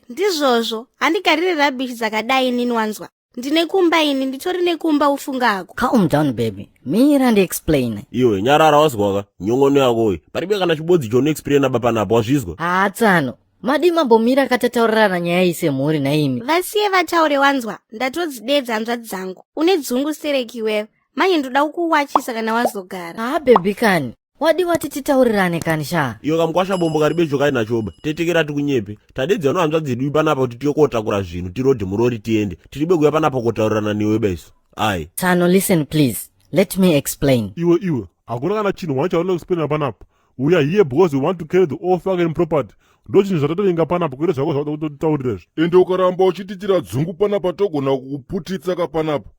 ndizvozvo. Handigariri rubbish dzakadai inini wanzwa. Ndine kumba ini, nditori nekumba ufungako. Calm down baby. Mira and explain. Iwe nyarara wazwaka nyongono yako iyi. Paribe kana chibodzi chone explain apa napo wazvizwa. Tsano. Madi mambomira katataurana nyaya isemhuri naimi. Vasiye vataure wanzwa. Ndatodzidedza hanzvadzi dzangu. Une dzungu sereki wewe. Manje ndoda kukuwachisa kana wazogara. Baby kani. Wadi wati titaurirane kani sha. Iyo kamkwasha bombo karibe chokai nachoba. Tetekera tikunyepe. Tadedza no hanzvadzi dzedu panapa kuti tiyokotakura zvinhu tirodi murori tiende. Tiribe kuya panapa kotaurirana newe baiso. Ai. Tsano listen please. Let me explain. Iwe. Hakuna kana chinhu wachaona explain panapa. We are here because we want to carry the all fucking property. Ndo chinhu zvatotoinga panapa kwete zvako zvakutotaurirezve. Ende ukaramba uchititira dzungu panapa togona kukuputitsa kapanapa.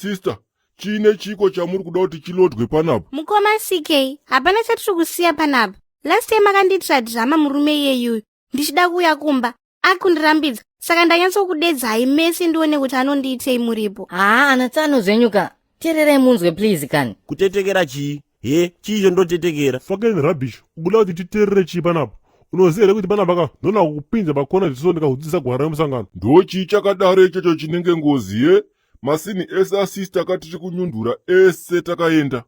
Sister, chine chiko chamuri kuda kuti chilodwe panapa. Mukoma CK, hapana chatiri kusiya panapa. Last time akanditira drama murume iyeyu. Ndichida kuuya kumba. Akundirambidza. Saka ndanyatsokudedzai mese ndione kuti anondiitei muripo. Ana Tsano zvenyuka. Tererai munzwe please kani. Kutetekera chii? Chicho ndotetekera. Fucking rubbish. Ukuda kuti titerere chii panapa? Unoziva here kuti panapa ka ndona kukupinza pakona zvisondeka kudzidzisa gwara remusangano. Ndo chii chakadaro ichocho chinenge ngozi masini ese asista akatiri kunyundura ese takaenda.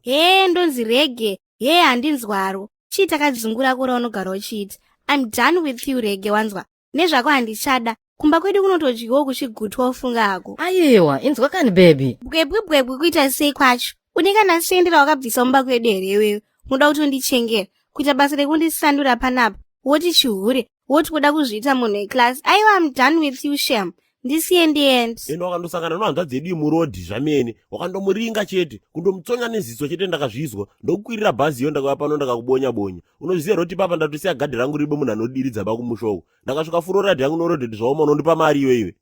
Ndonzi rege. Handinzwaro. Chii takadzingura kura unogara uchiita. I'm done with you rege wanzwa. Nezvako handichada. Kumba kwedu kunotodyiwa kuchigutwa ufunga hako. Aiwa, inzwa kani baby. Bwebwebwebwe kuita sei kwacho. Une kana sendera wakabvisa mumba kwedu here iwewe. Munoda kuti undichengera. Kuita basa rekundisandura panapa. Woti chihure. Woti kuda kuzviita munhu weclass. Aiwa, I'm done with you sham. Ndisiye ndiende. Endo wakandosangana nohanzvadzi yedu murodhi zvamene. Wakandomuringa chete. Kundomutsonya neziso chete ndakazvizwa. Ndokukwirira bhazi iyo ndakauya pano ndakakubonya-bonya. Unozviziva kuti papa ndatosiya gadhi rangu ribe munhu anodiridza pakumushoko. Ndakasvika furoradhi yangu norodhi zvaoma unondipa mari iwe.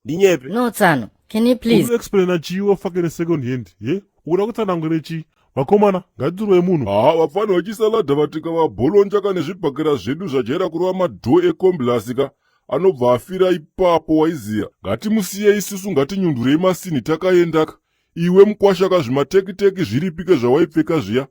Ndinyepe. No Tsano. Can you please? Uri explaina chiwo fucking second hand. Ukuda kutsanangura chii? Vakomana, ngatidzurwe munhu. Vafana vachisaladha vatika vabholonjaka nezvibhakera zvedu zvajaira kurova madhoo ekomblasika. Anobva afira ipapo waiziya. Ngatimusiye isusu ngatinyundurei masini takaendaka. Iwe mukwashaka zvimatekiteki zviripike zvawaipfeka zviya.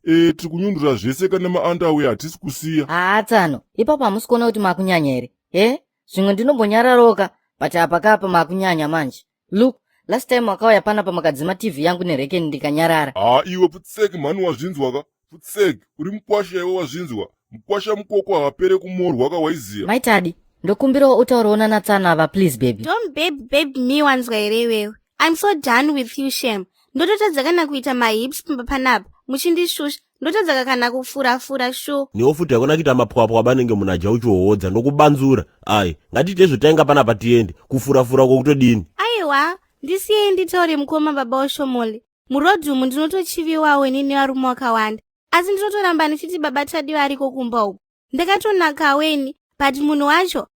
Tiri kunyundura zvese kana maandawe hatisi kusiya. Tsano, ipapo hamusi kuona kuti makunyanya here. Zvimwe ndinombonyararoka, but apa kapa makunyanya manje. Look, last time wakauya panapa makadzima TV yangu nerekeni ndikanyarara. Iwe putseki mhani wazvinzwaka. Putseki, uri mukwasha iwe wazvinzwa. Mukwasha mukoko haapere kumorwa kawaiziya. Maitadi. Ndokumbirawo utauraona naTsano ava please baby. Don't baby me wanzwa here iwewe. I'm so done with you sham. Ndototadza kana kuita mahips pamba panapa. Muchindishusha. Ndotadza kana kufura sho. Niwo futi yakona kuita mapwapwa abanenge munhu aja uchihohodza ndokubanzura. Ai, ngatiite zvotainga panapa tiende. Kufura kwokutodini. Aiwa, ndisiye nditaure mukoma baba oshomole. Murodhi umu ndinotochiviwawo inini varume wakawanda. Asi ndinotoramba ndichiti baba Tadiwa ariko kumba uku. Ndakatonakaweni. But munhu wacho,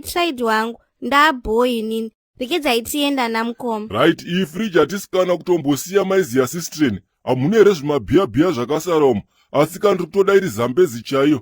tried wangu. Ndabhoyi inini. Rekedzai tienda namukoma. Right, iyi fridge hatisikana kutombosiya maiziya sistreni. Hamuna here zvimabhiya zvakasara umu. Asi kana kutoda iri zambezi chaiyo.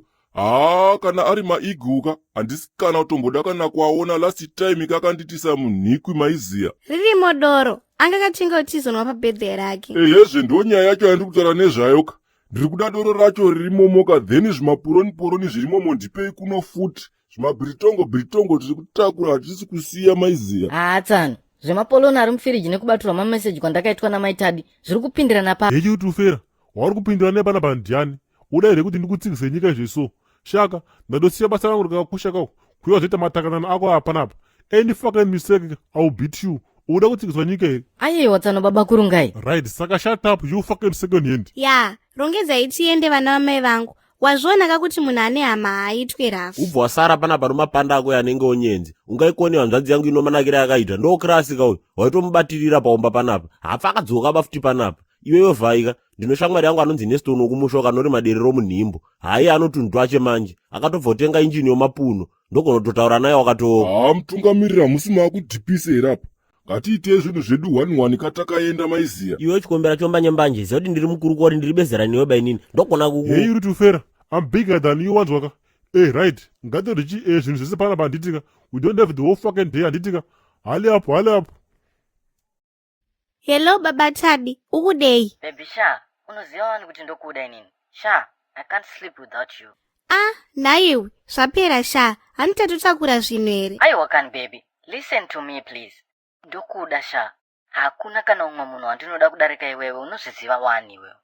Kana ari maiguka, handisikana kutomboda kana kuaona last time kakanditisa munhikwi maiziya. Ririmo doro. Angakatenga utizonwa pabirthday rake. Yezve ndo nyaya yacho yandiri kutaura nezvayoka. Ndiri kuda doro racho ririmomoka, then zvimapuroni zvirimomo ndipei kuno futi. Zvimabhiritongo tiri kutakura hatisi kusiya maiziya. Tsano. Zvemapoloni ari mufiriji nekubatirwa mameseji kwandakaitwa namaitadi. Zviri kupindirana pa. Hechi kuti ufera. Wauri kupindira nepanapa ndiani? Uda here kuti ndikutsikise nyika izveso. Shaka, ndadosiya basa rangu rikakosha kako. Kuiwa zvoita matakanana ako apanapa. Any fucking mistake, I'll beat you. Uda kutsikiswa nyika here. Aiwa Tsano baba kurungai. Right, saka shut up, you fucking second hand. Rongedzai tiende vana vamai vangu. Wazvionaka kuti munhu ane hama haaitwe rafu. Ubva wasara panapa nomapanda ako anenge onyenzi. Ungaikoni hanzvadzi yangu inomanakira yakaita. Ndo kirasika uyu. Waitomubatirira paumba panapa. Hafa akadzoka bafuti panapa. Iweyo vhaika. Ndinoshamwari yangu anonzi Neston okumushoka nori maderero munhimbo. Hai anotundwa chemanje. Akatobva kutenga injini yomapuno. Ndokunototaura naye wakatoo. Mutungamirira musi maakudhipise here apa. Ngatiite zvinhu zvedu 1-1 katakaenda maiziya. Iwe chikombera chombanye-mbanje. Ziva kuti ndiri mukuru kwari ndiri bezera newe bainini. Ndokona kuku. Hey, uri tufera. I'm bigger than you wanzwaka. Right. Ngatichi zvinhu zvese panapa handitika. We don't have the whole fucking day handitika. Hali apo. Hello baba Tadi. Ukudei? Baby Sha, unoziva wani kuti ndokuda inini. Sha, I can't sleep without you. Naiwe. Zvapera Sha. hanitatotakura zvinhu here? aiwa kani baby, listen to me please. Ndokuda sha, hakuna kana umwe munhu wandinoda kudarika iwewe, unozviziva wani iwewe.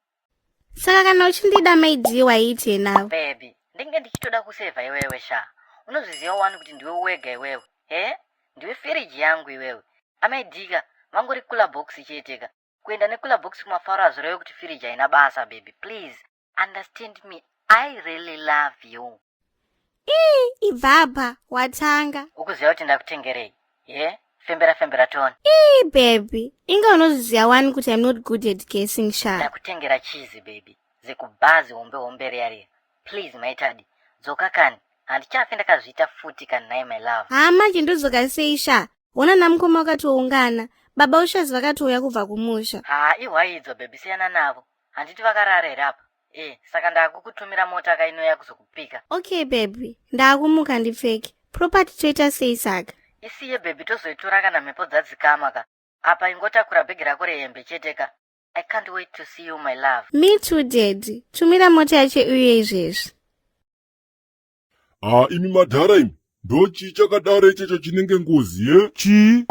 Saka kana uchindida maidhi waite nawo. Baby, ndinge ndichitoda kusevha iwewe sha. Unozviziva wani kuti ndiwe wega iwewe. Ndiwe firiji yangu iwewe. Amaidhika, vangori kula box cheteka. Kuenda nekula box kumafaro azoreve kuti firiji haina basa baby. Please, understand me. I really love you. Ibvapa, watanga. Ukuziva kuti ndakutengerei. Fembera toni. Baby, inga unozviziva wani kuti I'm not good at guessing sha. Ndakutengera cheese baby. Zekubhazi hombe reare. Please maitadi. Dzoka kani. Handichafe ndakazviita futi kani naye my love. Manje ndodzoka sei sha? Ona namukoma wakatoungana. Baba ushazi vakatouya kubva kumusha. Iwaidzo baby, siyana navo. Handiti vakarara here apa. Saka ndakukutumira mota kainouya kuzokupika. Okay baby, ndaakumuka ndipfeke. Property toita sei saka? Isiye baby, tozoitora kana mhepo dzadzikama ka. Apa ingotakura bhegi rako rehembe cheteka. I can't wait to see you my love. Me too daddy. Tumira mota yache uye izvezvi. Imi madhara imi, ndochi chakadaro ichecho chinenge ngozi ye? Chii?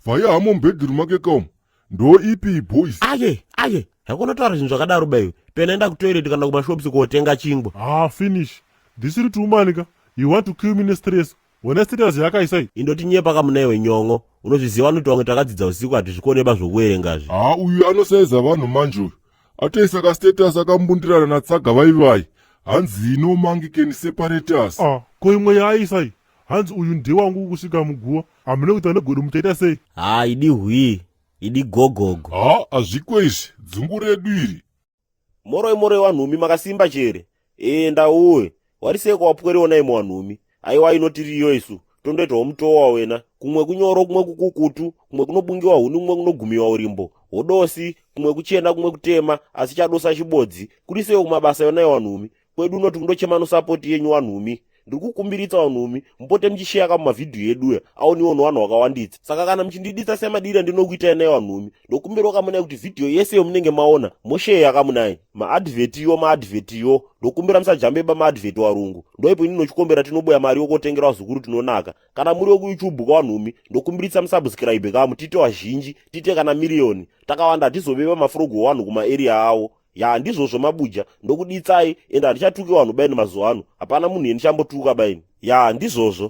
Vaya hamo mbedroom make kaumu. Ndo ipi boys? Aye, hakunotaura zvinhu zvakadaro baiwe. Pena enda kutoilet kana kumashopsi kotenga chingwa. Finish. Ndisiri tumanika. You want to kill me stress. Wona status yakaisai. Indotinyepa kamunaiwe nyongo. Unozviziva kuti wamwe takadzidza usiku hatizvikoneba zvokuerengazve. Uyu anosaiza vanhu manje uyu. Atoisaka status akambundirana natsaga vaivai. Hanzi inomangi can separate us. Ko imwe yaaisai. Hanzi uyu ndewangu kusvika muguwa. Hamune kuti anogona muchaita sei? Idi hwii. Idi gogogo. Hazviko izvi. Dzungu redu iri. Moroi wanhumi makasimba chere. Ndauwe. Wariseko wapweriona imo wanhumi. Aiwa inotiriyo isu. Tondoitawo mutowa wena. Kumwe kunyoro, kumwe kukukutu, kumwe kunobungiwa huni, kumwe kunogumiwa urimbo. Hodosi, kumwe kuchena, kumwe kutema, asi chadosa chibodzi. Kurisewo kumabasa yona yewanhumi. Kwedu unoti kundochema nosapoti yenyu wanhumi. Ndikukumbiritsa wanhumi, mpote mchishare kamavhidhiyo edu aoniwo vanhu vakawanditsa. Saka kana mchindiditsa semadira ndinokuitai naye wanhumi, ndokumbira kamunai kuti vhidhiyo yese yomunenge maona mosheya kamunai. Maadvhetiyo, ndokumbira musajambeba maadvheti warungu. Ndoipo ndinochikombera tinoboya mari yokotengera wazukuru tinonaka. Kana muri yokuYouTube kwawanhumi, ndokumbiritsa musubscribe kamu tite wazhinji, tite kana miriyoni. Takawanda hatizobeba mafrogo wanhu kumaarea awo. Ndizvozvo mabuja, ndokuditsai ende handichatuki vanhu baini mazuva ano. Hapana munhu endichambotuka baini. Ndizvozvo.